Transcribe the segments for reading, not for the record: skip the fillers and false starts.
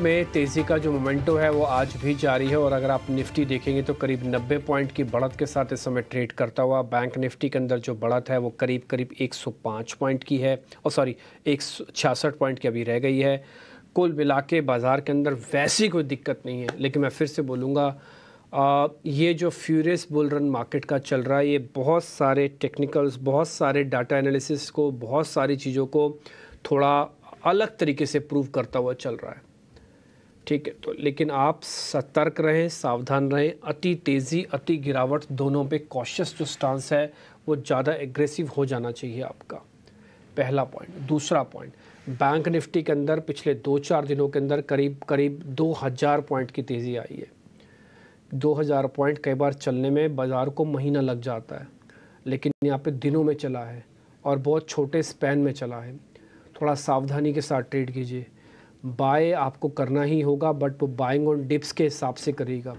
में तेज़ी का जो मोमेंटो है वो आज भी जारी है और अगर आप निफ्टी देखेंगे तो करीब 90 पॉइंट की बढ़त के साथ इस समय ट्रेड करता हुआ बैंक निफ्टी के अंदर जो बढ़त है वो करीब करीब 105 पॉइंट की है और सॉरी 166 पॉइंट की अभी रह गई है। कुल मिला के बाज़ार के अंदर वैसी कोई दिक्कत नहीं है, लेकिन मैं फिर से बोलूँगा ये जो फ्यूरियस बुल रन मार्केट का चल रहा है ये बहुत सारे टेक्निकल्स, बहुत सारे डाटा एनालिसिस को, बहुत सारी चीज़ों को थोड़ा अलग तरीके से प्रूव करता हुआ चल रहा है। ठीक है, तो लेकिन आप सतर्क रहें, सावधान रहें। अति तेज़ी, अति गिरावट दोनों पे कॉशियस जो स्टांस है वो ज़्यादा एग्रेसिव हो जाना चाहिए आपका, पहला पॉइंट। दूसरा पॉइंट, बैंक निफ्टी के अंदर पिछले 2-4 दिनों के अंदर करीब करीब 2000 पॉइंट की तेज़ी आई है। 2000 पॉइंट कई बार चलने में बाज़ार को महीना लग जाता है, लेकिन यहाँ पे दिनों में चला है और बहुत छोटे स्पैन में चला है। थोड़ा सावधानी के साथ ट्रेड कीजिए। बाय आपको करना ही होगा, बट वो बाइंग ऑन डिप्स के हिसाब से करेगा।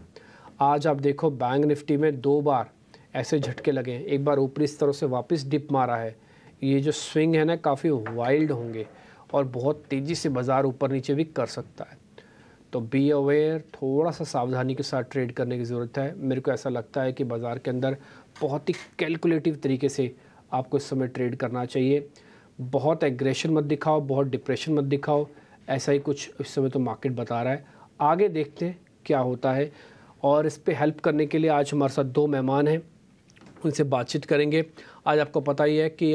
आज आप देखो बैंक निफ्टी में 2 बार ऐसे झटके लगे हैं। एक बार ऊपरी स्तरों से वापस डिप मारा है। ये जो स्विंग है ना काफ़ी वाइल्ड होंगे और बहुत तेज़ी से बाज़ार ऊपर नीचे भी कर सकता है। तो बी अवेयर, थोड़ा सा सावधानी के साथ ट्रेड करने की ज़रूरत है। मेरे को ऐसा लगता है कि बाज़ार के अंदर बहुत ही कैलकुलेटिव तरीके से आपको इस समय ट्रेड करना चाहिए। बहुत एग्रेशन मत दिखाओ, बहुत डिप्रेशन मत दिखाओ, ऐसा ही कुछ इस समय तो मार्केट बता रहा है। आगे देखते हैं क्या होता है। और इस पे हेल्प करने के लिए आज हमारे साथ 2 मेहमान हैं, उनसे बातचीत करेंगे। आज आपको पता ही है कि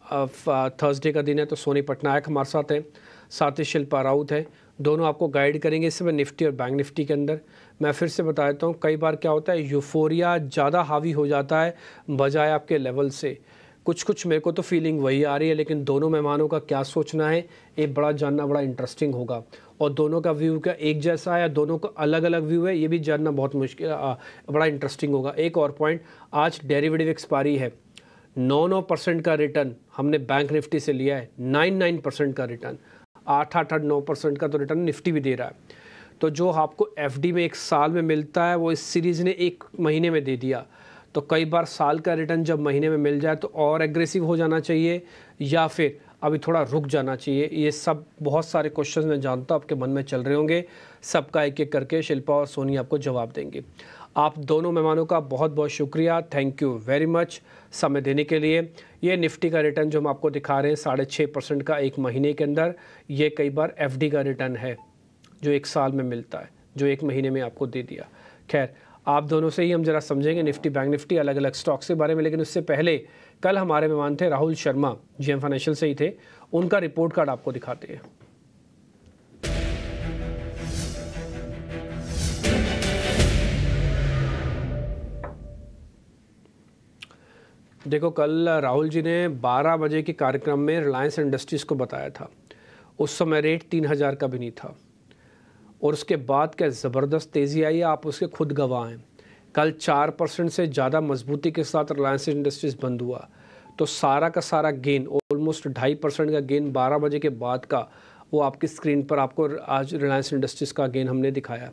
थर्सडे का दिन है, तो सोनी पटनायक हमारे साथ हैं, साथ ही शिल्पा राउत है। दोनों आपको गाइड करेंगे इस समय निफ्टी और बैंक निफ्टी के अंदर। मैं फिर से बता देता हूँ, कई बार क्या होता है यूफोरिया ज़्यादा हावी हो जाता है बजाय आपके लेवल से। कुछ मेरे को तो फीलिंग वही आ रही है, लेकिन दोनों मेहमानों का क्या सोचना है ये बड़ा जानना बड़ा इंटरेस्टिंग होगा। और दोनों का व्यू क्या एक जैसा है या दोनों का अलग अलग व्यू है, ये भी जानना बहुत मुश्किल बड़ा इंटरेस्टिंग होगा। एक और पॉइंट, आज डेरिवेटिव एक्सपायरी है। 9% का रिटर्न हमने बैंक निफ्टी से लिया है, 9% का रिटर्न, 8-9% का तो रिटर्न निफ्टी भी दे रहा है। तो जो आपको एफडी में 1 साल में मिलता है वो इस सीरीज़ ने 1 महीने में दे दिया। तो कई बार साल का रिटर्न जब महीने में मिल जाए तो और एग्रेसिव हो जाना चाहिए या फिर अभी थोड़ा रुक जाना चाहिए। ये सब बहुत सारे क्वेश्चंस मैं जानता हूँ आपके मन में चल रहे होंगे, सबका एक एक करके शिल्पा और सोनी आपको जवाब देंगे। आप दोनों मेहमानों का बहुत बहुत शुक्रिया, थैंक यू वेरी मच समय देने के लिए। ये निफ्टी का रिटर्न जो हम आपको दिखा रहे हैं 6.5% का 1 महीने के अंदर, ये कई बार एफडी का रिटर्न है जो 1 साल में मिलता है, जो 1 महीने में आपको दे दिया। खैर, आप दोनों से ही हम जरा समझेंगे निफ्टी बैंक निफ्टी अलग अलग स्टॉक्स के बारे में, लेकिन उससे पहले कल हमारे मेहमान थे राहुल शर्मा, जीएम फाइनेंशियल से ही थे, उनका रिपोर्ट कार्ड आपको दिखाते हैं। देखो, कल राहुल जी ने 12 बजे के कार्यक्रम में रिलायंस इंडस्ट्रीज़ को बताया था, उस समय रेट 3000 का भी नहीं था और उसके बाद क्या ज़बरदस्त तेज़ी आई है, आप उसके खुद गवाह हैं। कल 4% से ज़्यादा मजबूती के साथ रिलायंस इंडस्ट्रीज़ बंद हुआ, तो सारा का सारा गेन, ऑलमोस्ट 2.5% का गेन 12 बजे के बाद का, वो आपकी स्क्रीन पर आपको आज रिलायंस इंडस्ट्रीज़ का गेन हमने दिखाया।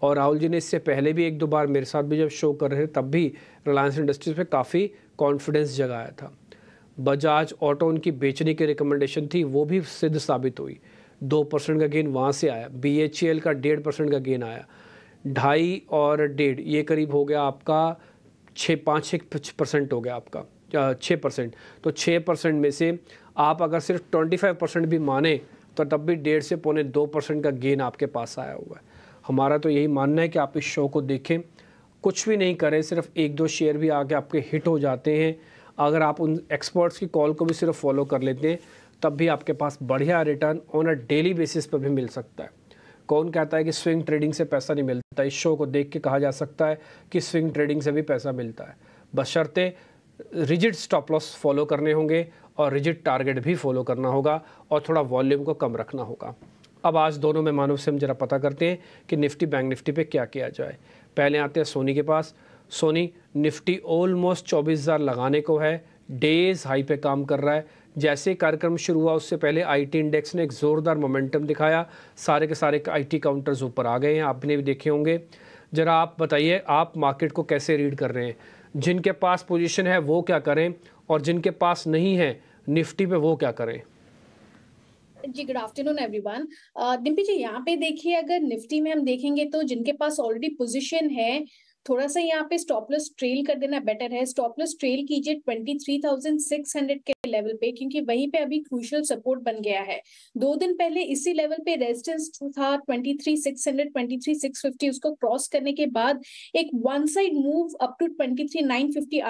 और राहुल जी ने इससे पहले भी 1-2 बार मेरे साथ भी जब शो कर रहे थे तब भी रिलायंस इंडस्ट्रीज़ पे काफ़ी कॉन्फिडेंस जगाया था। बजाज ऑटो उनकी बेचने की रिकमेंडेशन थी, वो भी सिद्ध साबित हुई। 2% का गेन वहाँ से आया। BHEL का 1.5% का गेन आया। 2.5 और 1.5 ये करीब हो गया आपका 5-6% हो गया आपका 6%। तो 6% में से आप अगर सिर्फ 25% भी माने तो तब भी 1.5 से 2.25% का गेन आपके पास आया हुआ है। हमारा तो यही मानना है कि आप इस शो को देखें, कुछ भी नहीं करें, सिर्फ 1-2 शेयर भी आके आपके हिट हो जाते हैं। अगर आप उन एक्सपर्ट्स की कॉल को भी सिर्फ फॉलो कर लेते हैं तब भी आपके पास बढ़िया return on a daily basis पर भी मिल सकता है। कौन कहता है कि स्विंग ट्रेडिंग से पैसा नहीं मिलता? इस शो को देख के कहा जा सकता है कि स्विंग ट्रेडिंग से भी पैसा मिलता है, बशर्ते रिजिड स्टॉप लॉस फॉलो करने होंगे और रिजिड टारगेट भी फॉलो करना होगा और थोड़ा वॉल्यूम को कम रखना होगा। अब आज दोनों मेहमानों से हम जरा पता करते हैं कि निफ्टी बैंक निफ्टी पे क्या किया जाए। पहले आते हैं सोनी के पास। सोनी, निफ्टी ऑलमोस्ट 24,000 लगाने को है, डेज हाई पे काम कर रहा है। जैसे कार्यक्रम शुरू हुआ उससे पहले आईटी इंडेक्स ने एक ज़ोरदार मोमेंटम दिखाया, सारे के सारे आईटी काउंटर्स ऊपर आ गए हैं, आपने भी देखे होंगे। ज़रा आप बताइए, आप मार्केट को कैसे रीड कर रहे हैं? जिनके पास पोजीशन है वो क्या करें और जिनके पास नहीं है निफ्टी पे वो क्या करें? जी, गुड आफ्टरनून एवरीवन। डिम्पी जी, यहाँ पे देखिए, अगर निफ्टी में हम देखेंगे तो जिनके पास ऑलरेडी पोजीशन है, थोड़ा सा यहाँ पे स्टॉप लॉस ट्रेल कर देना बेटर है। स्टॉप लॉस ट्रेल कीजिए 23,600 के लेवल पे, क्योंकि वहीं पे अभी क्रूशियल सपोर्ट बन गया है। 2 दिन पहले इसी लेवल पे रेजिस्टेंस था 23,600, 23,650, उसको क्रॉस करने के बाद एक one side move up to 23,950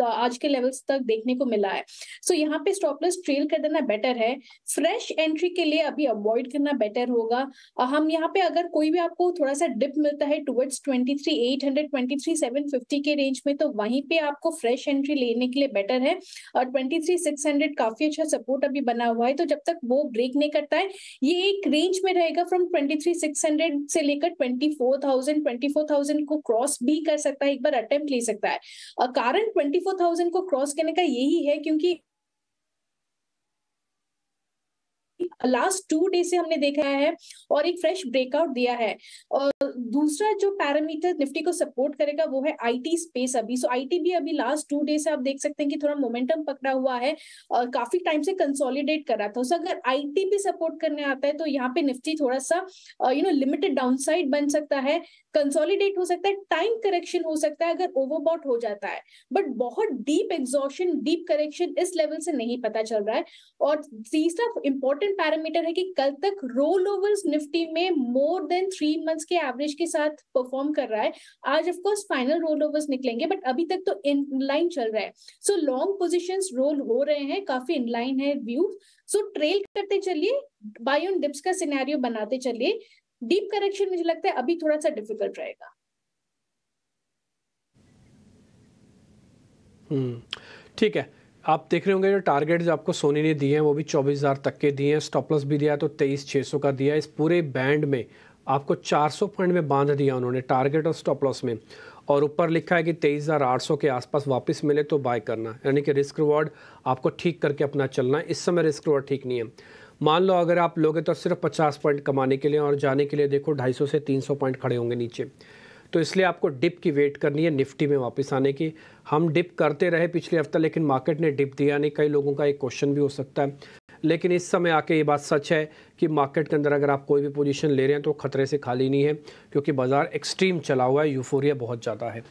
आज के लेवल्स तक देखने को मिला है। सो यहाँ पे स्टॉप लॉस ट्रेल कर देना बेटर है। फ्रेश एंट्री के लिए अभी अवॉइड करना बेटर होगा। हम यहाँ पे अगर कोई भी आपको थोड़ा सा डिप मिलता है टुवर्ड्स 23,800, 23,750 के रेंज में, तो वहीं पे आपको फ्रेश एंट्री लेने के लिए बेटर है। और 23,600 काफी अच्छा सपोर्ट अभी बना हुआ है, तो जब तक वो ब्रेक नहीं करता है, ये एक रेंज में रहेगा फ्रॉम 23,600 से लेकर 24,000, 24,000 को क्रॉस भी कर सकता है, एक बार अटेम्प्ट ले सकता है। कारण 24,000 को क्रॉस करने का यही है क्योंकि लास्ट 2 डे से हमने देखा है और एक फ्रेश ब्रेकआउट दिया है। और दूसरा जो पैरामीटर निफ्टी को सपोर्ट करेगा वो है आईटी स्पेस। अभी सो आईटी भी अभी लास्ट 2 डे से आप देख सकते हैं कि थोड़ा मोमेंटम पकड़ा हुआ है और काफी टाइम से कंसोलिडेट कर रहा था। सो अगर आईटी भी सपोर्ट करने आता है तो यहाँ पे निफ्टी थोड़ा सा लिमिटेड डाउनसाइड बन सकता है, कंसोलिडेट हो सकता है, टाइम करेक्शन हो सकता है अगर ओवरबॉट हो जाता है, बट बहुत डीप एग्जॉशन, डीप करेक्शन इस लेवल से नहीं पता चल रहा है। और तीसरा इंपॉर्टेंट पैरामीटर है कि कल तक रोल ओवर्स निफ्टी में मोर देन 3 मंथ्स के एवरेज के साथ परफॉर्म कर रहा है। आज of course final roll overs निकलेंगे, बट अभी तक तो इनलाइन चल रहा है। सो लॉन्ग पोजीशंस रोल हो रहे हैं, काफी इनलाइन है व्यू। सो ट्रेल करते चलिए, बाय ऑन डिप्स का सिनेरियो बनाते चलिए। डीप करेक्शन मुझे लगता है अभी थोड़ा सा डिफिकल्ट रहेगा। ठीक है। आप देख रहे होंगे जो टारगेट जो आपको सोनी ने दिए हैं वो भी 24,000 तक के दिए हैं, स्टॉप लॉस भी दिया है तो 23,600 का दिया है। इस पूरे बैंड में आपको 400 पॉइंट में बांध दिया उन्होंने टारगेट और स्टॉप लॉस में, और ऊपर लिखा है कि 23,800 के आसपास वापस मिले तो बाय करना, यानी कि रिस्क रिवॉर्ड आपको ठीक करके अपना चलना है। इस समय रिस्क रिवॉर्ड ठीक नहीं है। मान लो अगर आप लोगे तो सिर्फ 50 पॉइंट कमाने के लिए, और जाने के लिए देखो 250 से 300 पॉइंट खड़े होंगे नीचे। तो इसलिए आपको डिप की वेट करनी है निफ्टी में वापस आने की। हम डिप करते रहे पिछले हफ्ता, लेकिन मार्केट ने डिप दिया नहीं। कई लोगों का एक क्वेश्चन भी हो सकता है, लेकिन इस समय आके ये बात सच है कि मार्केट के अंदर अगर आप कोई भी पोजीशन ले रहे हैं तो खतरे से खाली नहीं है, क्योंकि बाज़ार एक्सट्रीम चला हुआ है, यूफोरिया बहुत ज़्यादा है।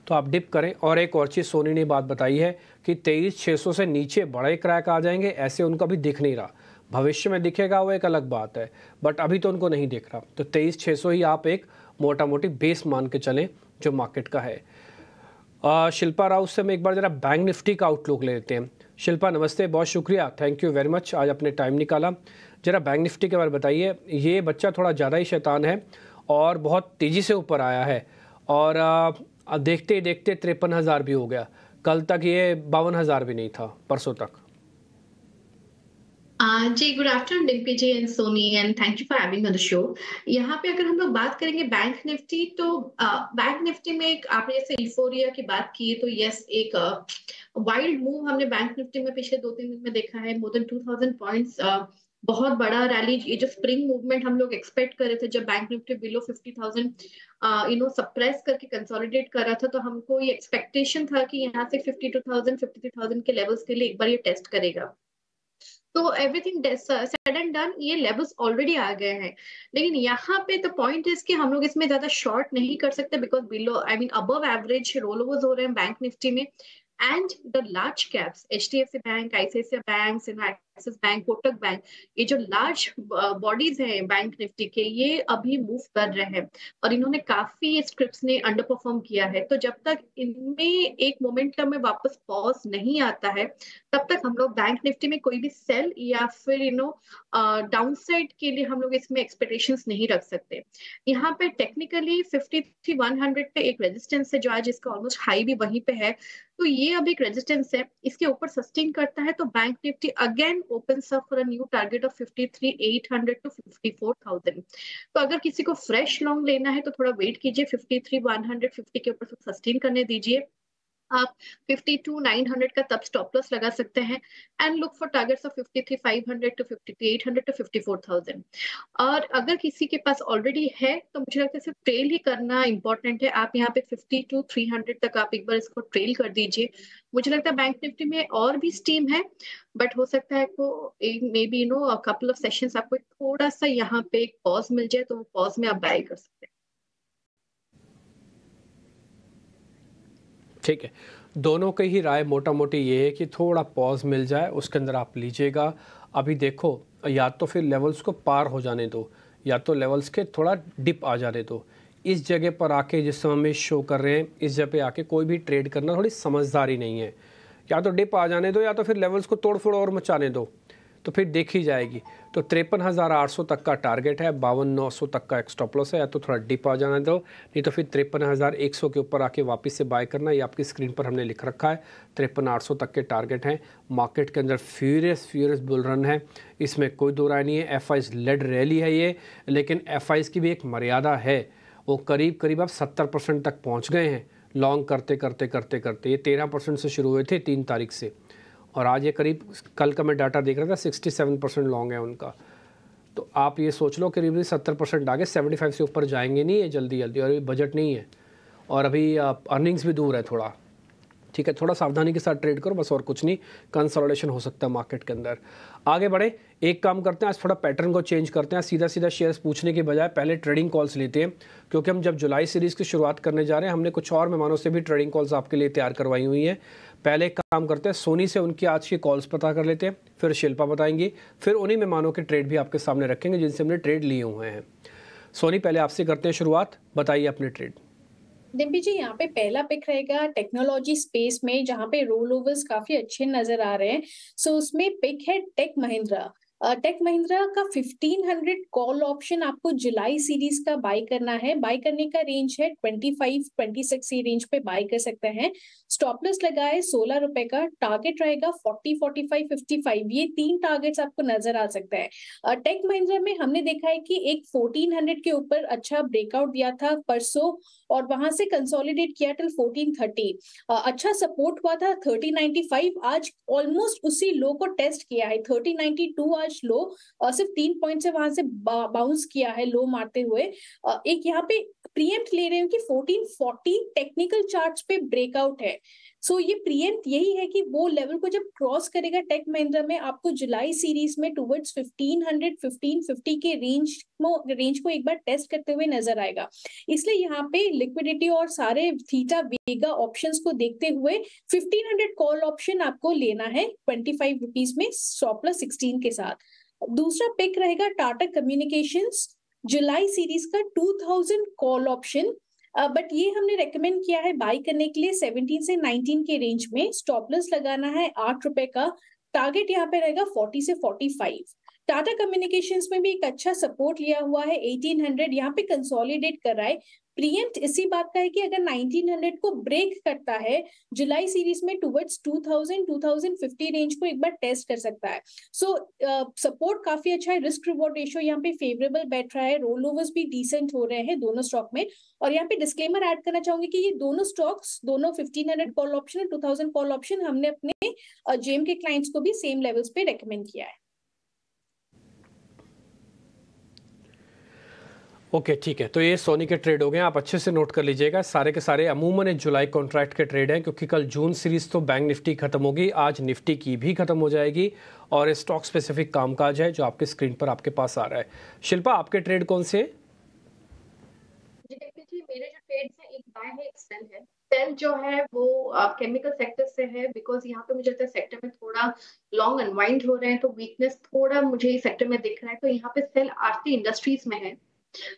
तो आप डिप करें। और एक और चीज़ सोनी ने बात बताई है कि 23,600 से नीचे बड़े क्रैक आ जाएंगे, ऐसे उनका भी दिख नहीं रहा। भविष्य में दिखेगा वो एक अलग बात है, बट अभी तो उनको नहीं दिख रहा। तो 23,600 ही आप एक मोटा मोटी बेस मान के चलें जो मार्केट का है। शिल्पा राव से मैं एक बार ज़रा बैंक निफ्टी का आउटलुक ले लेते हैं। शिल्पा नमस्ते, बहुत शुक्रिया, थैंक यू वेरी मच, आज अपने टाइम निकाला। ज़रा बैंक निफ्टी के बारे में बताइए। ये बच्चा थोड़ा ज़्यादा ही शैतान है और बहुत तेज़ी से ऊपर आया है, और देखते ही देखते 53,000 भी हो गया। कल तक ये 52,000 भी नहीं था, परसों तक। जी good afternoon Dimpy ji and Soni and thank you for having on the show. यहाँ पे अगर हम लोग बात करेंगे बैंक निफ्टी, तो बैंक निफ्टी में एक आपने जैसे यूफोरिया की बात की है, तो यस एक वाइल्ड मूव हमने बैंक निफ्टी में पिछले 2-3 दिन में देखा है। मोर देन 2000 पॉइंट्स, बहुत बड़ा रैली। ये जो स्प्रिंग मूवमेंट हम लोग एक्सपेक्ट कर रहे थे जब बैंक निफ्टी बिलो 50,000 सप्रेस करके कंसोलिडेट कर रहा था, तो हमको ये एक्सपेक्टेशन था कि यहाँ से 52,000 53,000 के लेवल्स के लिए एक बार ये टेस्ट करेगा। तो एवरीथिंग सेड एंड डन, ये लेवल्स ऑलरेडी आ गए हैं। लेकिन यहाँ पे द पॉइंट इज कि हम लोग इसमें ज्यादा शॉर्ट नहीं कर सकते, because below I mean above average roll overs हो रहे हैं बैंक निफ्टी में। And the large caps, HDFC bank, ICICI bank, Axis bank, Kotak bank, ये जो लार्ज बॉडीज हैं बैंक निफ्टी के, ये अभी मूव कर रहे हैं और इन्होंने काफी स्क्रिप्ट्स ने अंडर परफॉर्म किया है। तो जब तक इनमें एक मोमेंटम में वापस पॉज नहीं आता है, तब तक हम लोग बैंक निफ्टी में कोई भी सेल या फिर डाउनसाइड के लिए हम लोग इसमें एक्सपेक्टेशंस नहीं रख सकते। यहाँ पे टेक्निकली 53,100 पे एक रेजिस्टेंस है जो आज इसका ऑलमोस्ट हाई भी वहीं पे है। तो ये अब एक रेजिस्टेंस है, इसके ऊपर सस्टेन करता है तो bank Nifty again opens up for a new target of 53,800 to 54,000। तो अगर किसी को फ्रेश लॉन्ग लेना है तो थोड़ा वेट कीजिए, 53,150 के ऊपर सस्टेन करने दीजिए। आप 52,900 का तब स्टॉप लॉस लगा सकते हैं and look for targets of 53,500 to 53,800 to 54,000। और अगर किसी के पास ऑलरेडी है तो मुझे लगता है सिर्फ ट्रेल ही करना इंपॉर्टेंट है। आप यहाँ पे 52,300 तक आप एक बार इसको ट्रेल कर दीजिए। मुझे लगता है बैंक निफ्टी में और भी स्टीम है, बट हो सकता है को may be couple of sessions आपको थोड़ा सा यहाँ पे एक पॉज मिल जाए, तो वो पॉज में आप बाय कर सकते हैं। ठीक है, दोनों की ही राय मोटा मोटी ये है कि थोड़ा पॉज मिल जाए उसके अंदर आप लीजिएगा। अभी देखो, या तो फिर लेवल्स को पार हो जाने दो, या तो लेवल्स के थोड़ा डिप आ जाने दो। इस जगह पर आके जिस समय में शो कर रहे हैं, इस जगह पे आके कोई भी ट्रेड करना थोड़ी समझदारी नहीं है। या तो डिप आ जाने दो, या तो फिर लेवल्स को तोड़ फोड़ और मचाने दो, तो फिर देखी जाएगी। तो 53,800 तक का टारगेट है, 52,900 तक का एक स्टॉप लॉस है। या तो थोड़ा डिप आ जाने दो, नहीं तो फिर 53,100 के ऊपर आके वापस से बाय करना। ये आपकी स्क्रीन पर हमने लिख रखा है, 53,800 तक के टारगेट हैं। मार्केट के अंदर फ्यूरियस बुल रन है, इसमें कोई दो राय नहीं है। FIs लेड रैली है ये, लेकिन FIs की भी एक मर्यादा है। वो करीब अब 70% तक पहुँच गए हैं लॉन्ग करते करते। ये 13% से शुरू हुए थे 3 तारीख से, और आज ये करीब, कल का मैं डाटा देख रहा था, 67% लॉन्ग है उनका। तो आप ये सोच लो करीब 70% आगे, 75 से ऊपर जाएंगे नहीं है जल्दी, और अभी बजट नहीं है, और अभी अर्निंग्स भी दूर है थोड़ा। ठीक है, थोड़ा सावधानी के साथ ट्रेड करो बस, और कुछ नहीं। कंसोलिडेशन हो सकता है मार्केट के अंदर। आगे बढ़े, एक काम करते हैं, आज थोड़ा पैटर्न को चेंज करते हैं। सीधा शेयर्स पूछने के बजाय पहले ट्रेडिंग कॉल्स लेते हैं, क्योंकि हम जब जुलाई सीरीज़ की शुरुआत करने जा रहे हैं, हमने कुछ और मेहमानों से भी ट्रेडिंग कॉल्स आपके लिए तैयार करवाई हुई हैं। पहले एक काम करते हैं, सोनी से उनकी आज की कॉल्स पता कर लेते हैं, फिर शिल्पा बताएंगी, फिर उन्हीं मेहमानों के ट्रेड भी आपके सामने रखेंगे जिनसे हमने ट्रेड लिए हुए हैं। सोनी, पहले आपसे करते हैं शुरुआत, बताइए अपने ट्रेड। डिम्पी जी, यहाँ पे पहला पिक रहेगा टेक्नोलॉजी स्पेस में, जहाँ पे रोल ओवर्स काफी अच्छे नजर आ रहे हैं। सो उसमें पिक है टेक महिंद्रा। टेक महिंद्रा का 1500 कॉल ऑप्शन आपको जुलाई सीरीज का बाय करना है। बाय करने का रेंज है 25-26, ये रेंज पे बाय कर सकते हैं। स्टॉप लॉस लगा है 16 रुपए का। टारगेट रहेगा 40, 45, 55, ये 3 टारगेट्स आपको नजर आ सकता है। टेक महिंद्रा में हमने देखा है कि एक 1400 के ऊपर अच्छा ब्रेकआउट दिया था परसों, और वहां से कंसोलिडेट किया टिल 1430। अच्छा सपोर्ट हुआ था 3095, आज ऑलमोस्ट उसी लो को टेस्ट किया है। 3092 आज लो, सिर्फ 3 पॉइंट से वहां से बाउंस किया है लो मारते हुए। एक यहाँ पे प्रीएम्प्ट ले रहे हैं कि 1440 टेक्निकल चार्ट्स पे ब्रेकआउट है। सो ये प्रीएम्प्ट यही है कि वो लेवल को जब क्रॉस करेगा टेक महिंद्रा में, आपको जुलाई सीरीज में टुवर्ड्स 1500 1550 के रेंज को एक बार टेस्ट करते हुए नजर आएगा। इसलिए यहाँ पे लिक्विडिटी और सारे थीटा वेगा ऑप्शंस को देखते हुए 1500 कॉल ऑप्शन आपको लेना है 25 रुपीज में, स्टॉप लॉस 16 के साथ। दूसरा पिक रहेगा टाटा कम्युनिकेशंस, जुलाई सीरीज का 2000 कॉल ऑप्शन। बट ये हमने रेकमेंड किया है बाय करने के लिए 17 से 19 के रेंज में। स्टॉप लॉस लगाना है 8 रुपए का। टारगेट यहाँ पे रहेगा 40 से 45। टाटा कम्युनिकेशंस में भी एक अच्छा सपोर्ट लिया हुआ है 1800, यहाँ पे कंसोलिडेट कर रहा है। प्रीएम्प्ट इसी बात का है कि अगर 1900 को ब्रेक करता है जुलाई सीरीज में टुवर्ड्स 2000 2050 रेंज को एक बार टेस्ट कर सकता है। सो सपोर्ट काफी अच्छा है। रिस्क रिवॉर्ड रेशियो यहाँ पे फेवरेबल बैठ रहा है। रोल ओवर्स भी डिसेंट हो रहे हैं दोनों स्टॉक में। और यहाँ पे डिस्क्लेमर ऐड करना चाहूंगी कि ये दोनों स्टॉक्स, दोनों 1500 कॉल ऑप्शन और 2000 कॉल ऑप्शन हमने अपने जेम के क्लाइंट्स को भी सेम लेवल्स पे रेकमेंड किया है। ओके, ठीक है, तो ये सोनी के ट्रेड हो गए, आप अच्छे से नोट कर लीजिएगा। सारे के सारे अमूमन एक जुलाई कॉन्ट्रैक्ट के ट्रेड हैं, क्योंकि कल जून सीरीज तो बैंक निफ्टी खत्म होगी, आज निफ्टी की भी खत्म हो जाएगी, और स्टॉक स्पेसिफिक कामकाज है जो आपके स्क्रीन पर आपके पास आ रहा है। शिल्पा, आपके ट्रेड कौन से? जी, मेरे जो ट्रेड्स हैं, एक बाय है एक सेल है। सेल जो है वो केमिकल सेक्टर से है, बिकॉज यहाँ पे मुझे लगता है सेक्टर में थोड़ा लॉन्ग अनवाइंड हो रहे हैं, तो वीकनेस थोड़ा मुझे इस सेक्टर में दिख रहा है। तो यहाँ पे सेल आरती इंडस्ट्रीज में है।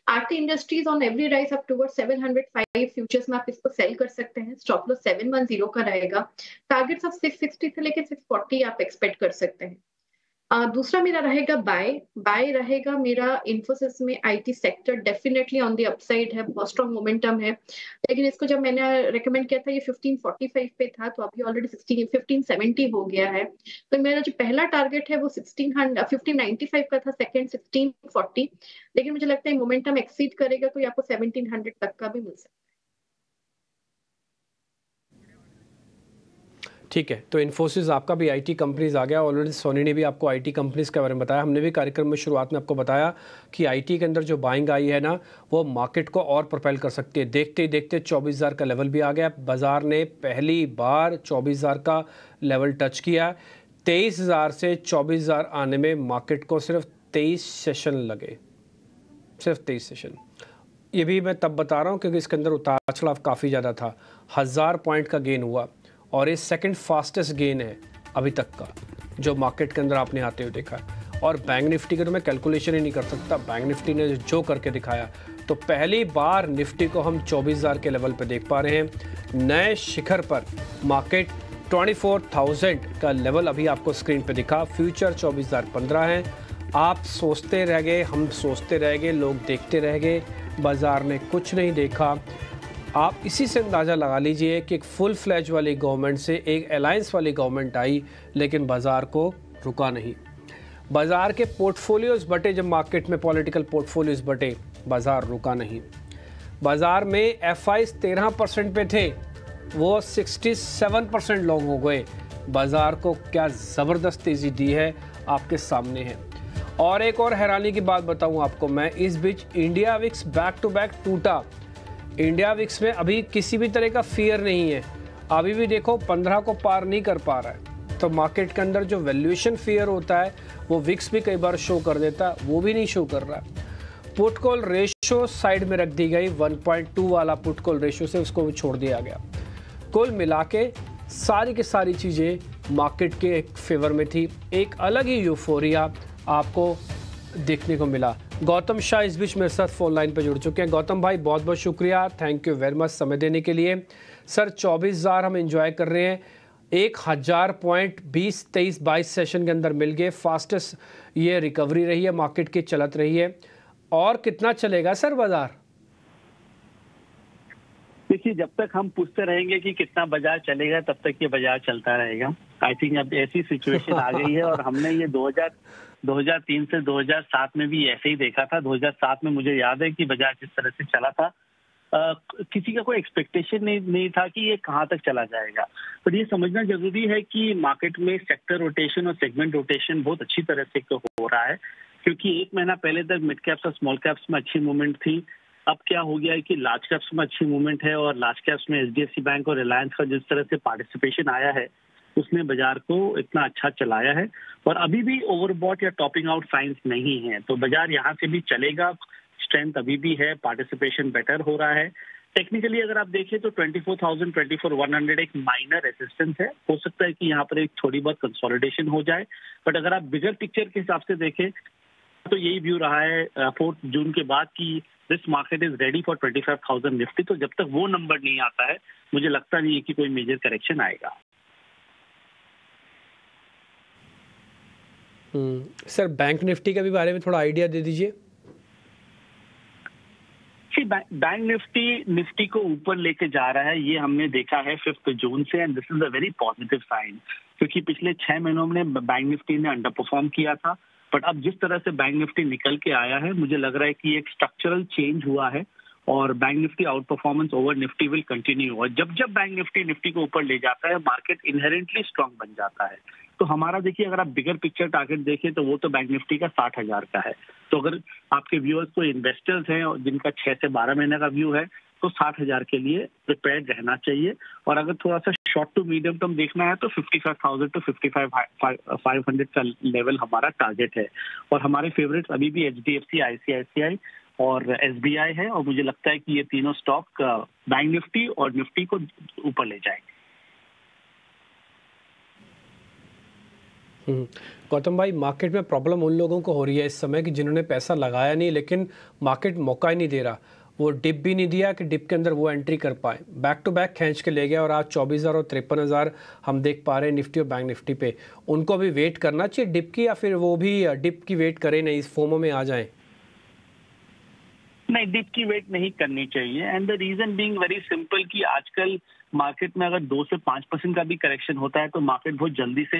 Aarti industries on every rise up toward 705 futures में आप इसको सेल कर सकते हैं। स्टॉप लॉस 710 का रहेगा। टारगेट्स ऑफ 660 से लेकर 640 आप एक्सपेक्ट कर सकते हैं। दूसरा मेरा रहेगा बाय रहेगा मेरा इन्फोसिस में। IT sector definitely on the upside है, बहुत स्ट्रॉन्ग मोमेंटम है, लेकिन इसको जब मैंने रेकमेंड किया था ये 1545 पे था, तो अभी ऑलरेडी 1570 हो गया है। तो मेरा जो पहला टारगेट है वो 1595 का था, सेकंड 1640, लेकिन मुझे लगता है मोमेंटम एक्सीड करेगा तो ये आपको 1700 तक का भी मिल सकता है। ठीक है, तो इन्फोसिस आपका भी आईटी कंपनीज आ गया। ऑलरेडी सोनी ने भी आपको आईटी कंपनीज के बारे में बताया। हमने भी कार्यक्रम में शुरुआत में आपको बताया कि आईटी के अंदर जो बाइंग आई है ना, वो मार्केट को और प्रोपेल कर सकती है। देखते ही देखते 24,000 का लेवल भी आ गया। बाजार ने पहली बार 24,000 का लेवल टच किया। 23,000 से 24,000 आने में मार्केट को सिर्फ 23 सेशन लगे, सिर्फ 23 सेशन। ये भी मैं तब बता रहा हूँ क्योंकि इसके अंदर उतार चढ़ाव काफ़ी ज़्यादा था। 1000 पॉइंट का गेन हुआ और ये सेकंड फास्टेस्ट गेन है अभी तक का जो मार्केट के अंदर आपने आते हुए देखा है। और बैंक निफ्टी के तो मैं कैलकुलेशन ही नहीं कर सकता। बैंक निफ्टी ने जो करके दिखाया, तो पहली बार निफ्टी को हम 24,000 के लेवल पर देख पा रहे हैं। नए शिखर पर मार्केट 24,000 का लेवल अभी आपको स्क्रीन पे दिखा। फ्यूचर 24,015 है। आप सोचते रह गए, हम सोचते रह गए, लोग देखते रह गए, बाजार ने कुछ नहीं देखा। आप इसी से अंदाज़ा लगा लीजिए कि एक फुल फ्लैज वाली गवर्नमेंट से एक अलायंस वाली गवर्नमेंट आई, लेकिन बाज़ार को रुका नहीं। बाज़ार के पोर्टफोलियोज़ बटे, जब मार्केट में पॉलिटिकल पोर्टफोलियोज़ बटे, बाज़ार रुका नहीं। बाज़ार में एफआईज 13% पे थे, वो 67% लॉन्ग हो गए। बाज़ार को क्या ज़बरदस्त तेज़ी दी है आपके सामने है। और एक और हैरानी की बात बताऊं आपको मैं, इस बीच India VIX back to back टूटा। इंडिया विक्स में अभी किसी भी तरह का फियर नहीं है। अभी भी देखो 15 को पार नहीं कर पा रहा है। तो मार्केट के अंदर जो वैल्यूएशन फियर होता है वो विक्स भी कई बार शो कर देता है, वो भी नहीं शो कर रहा है। पुट कॉल रेशो साइड में रख दी गई। 1.2 वाला पुट कॉल रेशो से उसको छोड़ दिया गया। कुल मिला के सारी की सारी चीज़ें मार्केट के फेवर में थी। एक अलग ही यूफोरिया आपको देखने को मिला। गौतम शाह इस बीच मेरे साथ फोन लाइन पर जुड़ चुके हैं। गौतम भाई, बहुत बहुत शुक्रिया, थैंक यू वेरी मच समय देने के लिए। सर 24,000 हम एंजॉय कर रहे हैं। 1,000 पॉइंट 20, 23, 22 सेशन के अंदर मिल गए। फास्टेस्ट ये रिकवरी रही है, मार्केट की चलत रही है। और कितना चलेगा सर बाजार? देखिए, जब तक हम पूछते रहेंगे कि कितना बाजार चलेगा, तब तक ये बाजार चलता रहेगा। आई थिंक अब ऐसी सिचुएशन आ गई है, और हमने ये 2003 से 2007 में भी ऐसे ही देखा था। 2007 में मुझे याद है कि बाजार जिस तरह से चला था, किसी का कोई एक्सपेक्टेशन नहीं था कि ये कहाँ तक चला जाएगा। पर ये समझना जरूरी है कि मार्केट में सेक्टर रोटेशन और सेगमेंट रोटेशन बहुत अच्छी तरह से हो रहा है, क्योंकि एक महीना पहले तक मिड कैप्स और स्मॉल कैप्स में अच्छी मूवमेंट थी। अब क्या हो गया है कि लार्ज कैप्स में अच्छी मूवमेंट है, और लार्ज कैप्स में एचडीएफसी बैंक और रिलायंस का जिस तरह से पार्टिसिपेशन आया है, उसने बाजार को इतना अच्छा चलाया है। और अभी भी ओवरबॉट या टॉपिंग आउट साइंस नहीं है, तो बाजार यहाँ से भी चलेगा। स्ट्रेंथ अभी भी है, पार्टिसिपेशन बेटर हो रहा है। टेक्निकली अगर आप देखें तो 24,000, 24,100 एक माइनर रेजिस्टेंस है। हो सकता है कि यहाँ पर एक थोड़ी बहुत कंसोलिडेशन हो जाए, बट अगर आप बिगर पिक्चर के हिसाब से देखें तो यही व्यू रहा है 4 जून के बाद कि this market is ready for 25,000 Nifty. तो जब तक वो नंबर नहीं आता है, मुझे लगता नहीं है कि कोई मेजर करेक्शन आएगा। सर बैंक निफ्टी के भी बारे में थोड़ा आइडिया दे दीजिए। बैंक निफ्टी को ऊपर लेके जा रहा है, ये हमने देखा है 5 जून से, and this is a very positive sign, क्योंकि पिछले 6 महीनों में बैंक निफ्टी ने अंडर परफॉर्म किया था। बट अब जिस तरह से बैंक निफ्टी निकल के आया है, मुझे लग रहा है कि एक स्ट्रक्चरल चेंज हुआ है, और bank Nifty out performance over Nifty will continue. और जब जब बैंक निफ्टी को ऊपर ले जाता है, मार्केट इनहेरेंटली स्ट्रांग बन जाता है। तो हमारा देखिए, अगर आप बिगर पिक्चर टारगेट देखें तो वो तो बैंक निफ्टी का 60,000 का है। तो अगर आपके व्यूअर्स को इन्वेस्टर्स हैं और जिनका 6 से 12 महीने का व्यू है, तो 60,000 के लिए प्रिपेयर्ड रहना चाहिए। और अगर थोड़ा सा शॉर्ट टू मीडियम टर्म देखना है तो 55,000 टू 55,500 का लेवल हमारा टारगेट है। और हमारे फेवरेट्स अभी भी एचडीएफसी, आईसीआईसीआई और एसबीआई है, और मुझे लगता है कि ये तीनों स्टॉक बैंक निफ्टी और निफ्टी को ऊपर ले जाएंगे। गौतम भाई, मार्केट में प्रॉब्लम उन लोगों को हो रही है इस समय कि जिन्होंने पैसा लगाया नहीं, लेकिन मार्केट मौका ही नहीं दे रहा। वो डिप भी नहीं दिया कि डिप के अंदर वो एंट्री कर पाए। बैक टू बैक खींच के ले गया, और आज 24,000 और 53,000 हम देख पा रहे हैं निफ्टी और बैंक निफ्टी पे। उनको भी वेट करना चाहिए डिप की, या फिर वो भी डिप की वेट करें, नहीं इस फोमो में आ जाएं? नहीं, डिप की वेट नहीं करनी चाहिए, and the reason being very simple कि आजकल मार्केट में अगर 2 से 5% का भी करेक्शन होता है तो मार्केट बहुत जल्दी से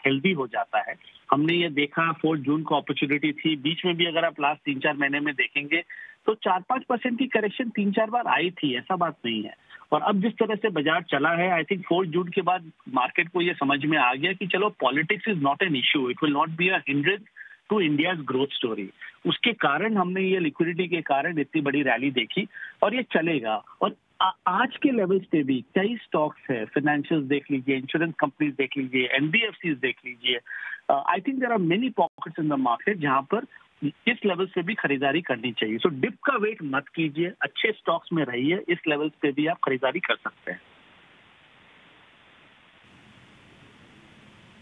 हेल्दी हो जाता है। हमने ये देखा 4 जून को अपॉर्चुनिटी थी, बीच में भी अगर आप लास्ट 3-4 महीने में देखेंगे तो 4-5% की करेक्शन 3-4 बार आई थी, ऐसा बात नहीं है। और अब जिस तरह से बाजार चला है, आई थिंक 4 जून के बाद मार्केट को ये समझ में आ गया कि चलो politics is not an issue, it will not be a hindrance to India's growth story. उसके कारण हमने ये लिक्विडिटी के कारण इतनी बड़ी रैली देखी और ये चलेगा। और आज के लेवल्स पे भी कई स्टॉक्स है, फाइनेंशियल्स देख लीजिए, इंश्योरेंस कंपनीज देख लीजिए, एनबीएफसीज देख लीजिए, I think there are many pockets in the market जहां पर इस लेवल पे भी खरीदारी करनी चाहिए। सो डिप का वेट मत कीजिए, अच्छे स्टॉक्स में रहिए, इस लेवल पे भी आप खरीदारी कर सकते हैं।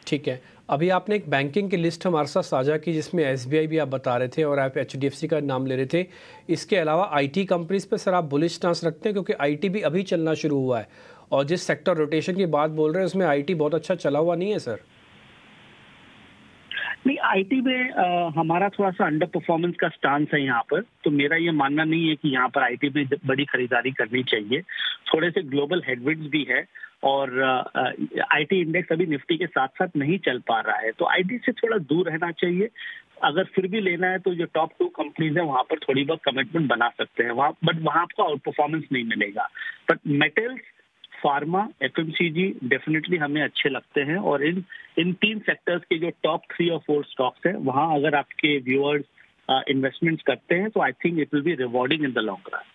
ठीक है, अभी आपने एक बैंकिंग की लिस्ट हमारे साथ साझा की जिसमें एसबीआई भी आप बता रहे थे और आप एचडीएफसी का नाम ले रहे थे। इसके अलावा आईटी कंपनीज पे सर आप बुलिश स्टांस रखते हैं, क्योंकि आईटी भी अभी चलना शुरू हुआ है और जिस सेक्टर रोटेशन की बात बोल रहे हैं उसमें आईटी बहुत अच्छा चला हुआ नहीं है सर? नहीं, आईटी में हमारा थोड़ा सा अंडर परफॉर्मेंस का स्टांस है यहाँ पर, तो मेरा ये मानना नहीं है कि यहाँ पर आईटी में बड़ी खरीदारी करनी चाहिए। थोड़े से ग्लोबल हेडविंड्स भी है और आईटी इंडेक्स अभी निफ्टी के साथ साथ नहीं चल पा रहा है, तो आईटी से थोड़ा दूर रहना चाहिए। अगर फिर भी लेना है तो जो टॉप 2 कंपनीज है वहां पर थोड़ी बहुत कमिटमेंट बना सकते हैं वहाँ, बट वहां आपको आउट परफॉर्मेंस नहीं मिलेगा। But metals, pharma, FMCG definitely हमें अच्छे लगते हैं और इन 3 सेक्टर्स के जो टॉप 3 और 4 स्टॉक्स हैं वहां अगर आपके व्यूअर्स इन्वेस्टमेंट्स करते हैं तो I think it will be rewarding in the long run.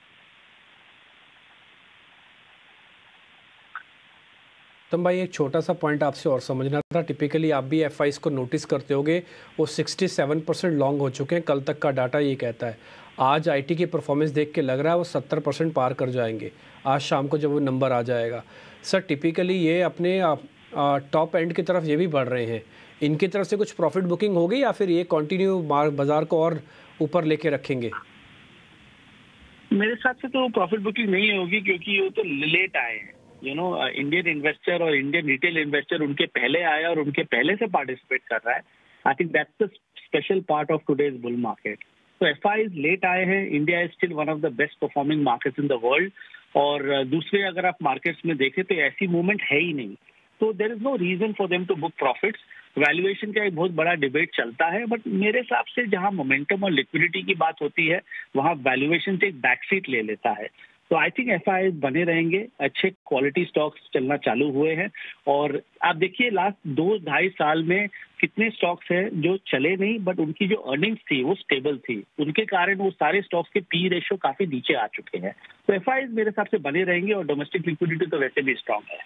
तो भाई एक छोटा सा पॉइंट आपसे और समझना था, टिपिकली आप भी एफआईज को नोटिस करते होगे, वो 67% लॉन्ग हो चुके हैं, कल तक का डाटा ये कहता है। आज आईटी की परफॉर्मेंस देख के लग रहा है वो 70% पार कर जाएंगे आज शाम को जब वो नंबर आ जाएगा। सर टिपिकली ये अपने टॉप एंड की तरफ ये भी बढ़ रहे हैं, इनकी तरफ से कुछ प्रॉफिट बुकिंग होगी या फिर ये कंटिन्यू बाजार को और ऊपर लेके रखेंगे? मेरे हिसाब से तो प्रॉफिट बुकिंग नहीं होगी, क्योंकि वो तो लेट आए हैं। इंडियन इन्वेस्टर और इंडियन रिटेल इन्वेस्टर उनके पहले आया और उनके पहले से पार्टिसिपेट कर रहा है। I think that's the special part of today's bull market. तो एफआईज लेट आए हैं। India is still one of the best performing markets in the world और दूसरे अगर आप मार्केट्स में देखें तो ऐसी मूवमेंट है ही नहीं, तो there is no reason for them to book profits. Valuation का एक बहुत बड़ा डिबेट चलता है, बट मेरे हिसाब से जहां मोमेंटम और लिक्विडिटी की बात होती है वहां वैल्यूएशन से एक बैकसीट ले लेता है। तो आई थिंक एफआईआई बने रहेंगे, अच्छे क्वालिटी स्टॉक्स चलना चालू हुए हैं और आप देखिए लास्ट 2-2.5 साल में कितने स्टॉक्स हैं जो चले नहीं बट उनकी जो अर्निंग्स थी वो स्टेबल थी, उनके कारण वो सारे स्टॉक्स के पी रेशियो काफी नीचे आ चुके हैं। तो एफआईआई मेरे हिसाब से बने रहेंगे और डोमेस्टिक लिक्विडिटी तो वैसे भी स्ट्रांग है।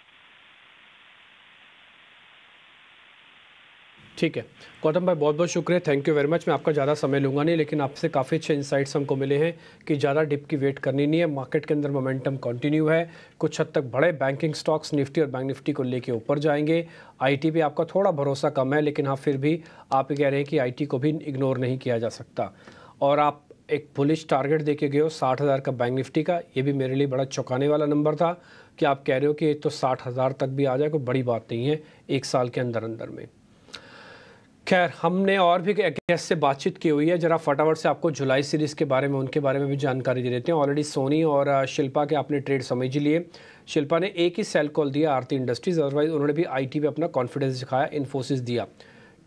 ठीक है गौतम भाई, बहुत बहुत शुक्रिया, थैंक यू वेरी मच। मैं आपका ज़्यादा समय लूँगा नहीं, लेकिन आपसे काफ़ी अच्छे इंसाइट्स हमको मिले हैं कि ज़्यादा डिप की वेट करनी नहीं है, मार्केट के अंदर मोमेंटम कंटिन्यू है, कुछ हद तक बड़े बैंकिंग स्टॉक्स निफ्टी और बैंक निफ्टी को लेके ऊपर जाएंगे। आईटी पे आपका थोड़ा भरोसा कम है, लेकिन हाँ फिर भी आप कह रहे हैं कि आईटी को भी इग्नोर नहीं किया जा सकता। और आप एक बुलिश टारगेट देके गए हो 60,000 का बैंक निफ्टी का, ये भी मेरे लिए बड़ा चौंकाने वाला नंबर था कि आप कह रहे हो कि तो 60,000 तक भी आ जाए, कोई बड़ी बात नहीं है एक साल के अंदर अंदर में। खैर, हमने और भी गेस्ट से बातचीत की हुई है, जरा फटाफट से आपको जुलाई सीरीज़ के बारे में, उनके बारे में भी जानकारी दे देते हैं। ऑलरेडी सोनी और शिल्पा के आपने ट्रेड समझ लिए। शिल्पा ने एक ही सेल कॉल दिया आरती इंडस्ट्रीज, अदरवाइज उन्होंने भी आईटी पे अपना कॉन्फिडेंस दिखाया, इन्फोसिस दिया,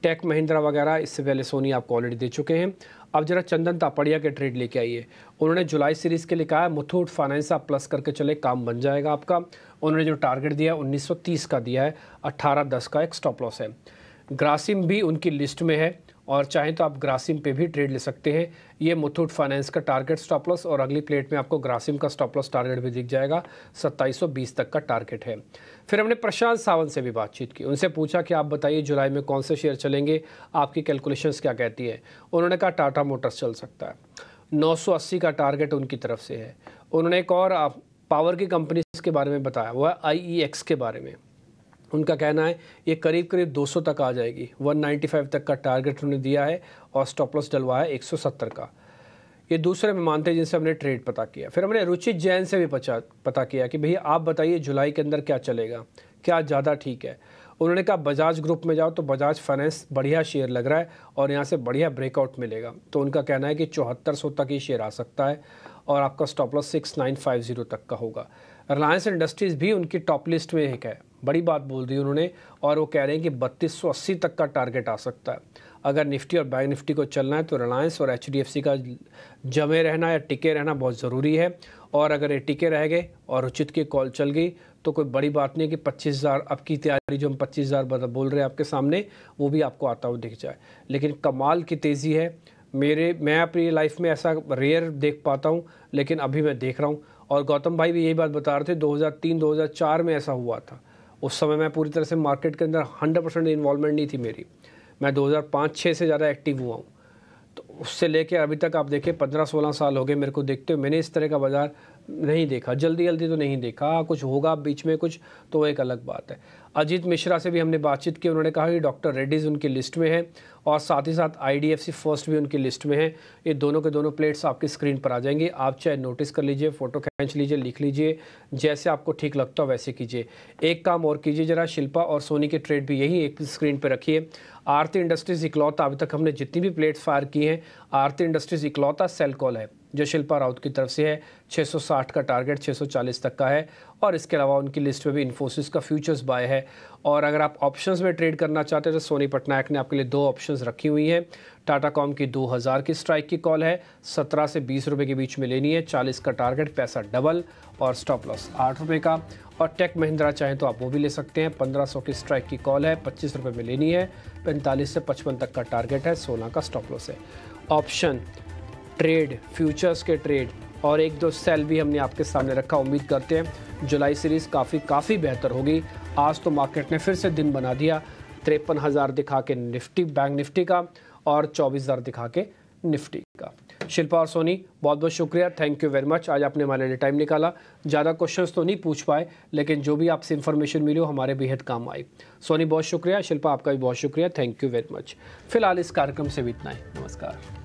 टेक महिंद्रा वगैरह इससे पहले सोनी आपको ऑलरेडी दे चुके हैं। अब जरा चंदन तापड़िया के ट्रेड लेके आइए। उन्होंने जुलाई सीरीज़ के लिए कहा मुथूट फाइनेंस आप प्लस करके चले, काम बन जाएगा आपका। उन्होंने जो टारगेट दिया 1930 का दिया है, 1810 का एक स्टॉप लॉस है। ग्रासिम भी उनकी लिस्ट में है और चाहें तो आप ग्रासिम पे भी ट्रेड ले सकते हैं। ये मुथूट फाइनेंस का टारगेट स्टॉप लॉस और अगली प्लेट में आपको ग्रासिम का स्टॉप लॉस टारगेट भी दिख जाएगा, 2720 तक का टारगेट है। फिर हमने प्रशांत सावंत से भी बातचीत की, उनसे पूछा कि आप बताइए जुलाई में कौन से शेयर चलेंगे, आपकी कैलकुलेशंस क्या कहती है। उन्होंने कहा टाटा मोटर्स चल सकता है, 980 का टारगेट उनकी तरफ से है। उन्होंने एक और पावर की कंपनी के बारे में बताया, वो है IEX के बारे में। उनका कहना है ये करीब करीब 200 तक आ जाएगी, 195 तक का टारगेट उन्होंने दिया है और स्टॉप लॉस डलवाया 170 का। ये दूसरे में मानते हैं जिनसे हमने ट्रेड पता किया। फिर हमने रुचित जैन से भी पता किया कि भैया आप बताइए जुलाई के अंदर क्या चलेगा, क्या ज़्यादा ठीक है। उन्होंने कहा बजाज ग्रुप में जाओ तो बजाज फाइनेंस बढ़िया शेयर लग रहा है और यहाँ से बढ़िया ब्रेकआउट मिलेगा, तो उनका कहना है कि 7400 तक ही शेयर आ सकता है और आपका स्टॉप लॉस 6950 तक का होगा। रिलायंस इंडस्ट्रीज़ भी उनकी टॉप लिस्ट में एक है, बड़ी बात बोल दी उन्होंने, और वो कह रहे हैं कि 3280 तक का टारगेट आ सकता है। अगर निफ्टी और बैंक निफ्टी को चलना है तो रिलायंस और HDFC का जमे रहना या टिके रहना बहुत ज़रूरी है। और अगर ये टिके रह गए और उचित की कॉल चल गई तो कोई बड़ी बात नहीं कि 25,000 अब की तैयारी जो हम 25,000 बोल रहे हैं आपके सामने, वो भी आपको आता हुआ दिख जाए। लेकिन कमाल की तेज़ी है। मैं अपनी लाइफ में ऐसा रेयर देख पाता हूँ, लेकिन अभी मैं देख रहा हूँ। और गौतम भाई भी यही बात बता रहे थे, 2003-2004 में ऐसा हुआ था। उस समय मैं पूरी तरह से मार्केट के अंदर 100% इन्वॉल्वमेंट नहीं थी मेरी। मैं 2005-06 से ज़्यादा एक्टिव हुआ हूँ। तो उससे लेके अभी तक आप देखिए 15-16 साल हो गए मेरे को देखते हुए। मैंने इस तरह का बाज़ार नहीं देखा, जल्दी जल्दी तो नहीं देखा। कुछ होगा बीच में कुछ, तो वो एक अलग बात है। अजीत मिश्रा से भी हमने बातचीत की, उन्होंने कहा कि डॉक्टर रेड्डीज़ उनकी लिस्ट में है और साथ ही साथ IDFC फर्स्ट भी उनकी लिस्ट में है। ये दोनों के दोनों प्लेट्स आपकी स्क्रीन पर आ जाएंगी। आप चाहे नोटिस कर लीजिए, फ़ोटो खींच लीजिए, लिख लीजिए, जैसे आपको ठीक लगता हो वैसे कीजिए। एक काम और कीजिए ज़रा, शिल्पा और सोनी की ट्रेड भी यही एक स्क्रीन पर रखिए। आरती इंडस्ट्रीज़ इकलौता, अभी तक हमने जितनी भी प्लेट्स फायर की हैं, आरती इंडस्ट्रीज़ इकलौता सेल कॉल है जो शिल्पा राउत की तरफ से है। 660 का टारगेट 640 तक का है। और इसके अलावा उनकी लिस्ट में भी इन्फोसिस का फ्यूचर्स बाय है। और अगर आप ऑप्शंस में ट्रेड करना चाहते हैं तो सोनी पटनायक ने आपके लिए 2 ऑप्शंस रखी हुई हैं। टाटा कॉम की 2000 की स्ट्राइक की कॉल है, 17 से 20 रुपये के बीच में लेनी है। 40 का टारगेट, पैसा डबल और स्टॉप लॉस 8 रुपये का। और टेक महिंद्रा चाहें तो आप वो भी ले सकते हैं। 1500 की स्ट्राइक की कॉल है, 25 रुपये में लेनी है। 45 से 55 तक का टारगेट है, 16 का स्टॉप लॉस है। ऑप्शन ट्रेड, फ्यूचर्स के ट्रेड और 1-2 सेल भी हमने आपके सामने रखा। उम्मीद करते हैं जुलाई सीरीज़ काफ़ी बेहतर होगी। आज तो मार्केट ने फिर से दिन बना दिया, 53,000 दिखा के निफ्टी, बैंक निफ्टी का, और 24,000 दिखा के निफ्टी का। शिल्पा और सोनी बहुत बहुत शुक्रिया, थैंक यू वेरी मच। आज आपने हमारे लिए टाइम निकाला। ज़्यादा क्वेश्चंस तो नहीं पूछ पाए, लेकिन जो भी आपसे इन्फॉर्मेशन मिली हो हमारे बेहद काम आई। सोनी बहुत शुक्रिया, शिल्पा आपका भी बहुत शुक्रिया, थैंक यू वेरी मच। फिलहाल इस कार्यक्रम से भी इतना ही, नमस्कार।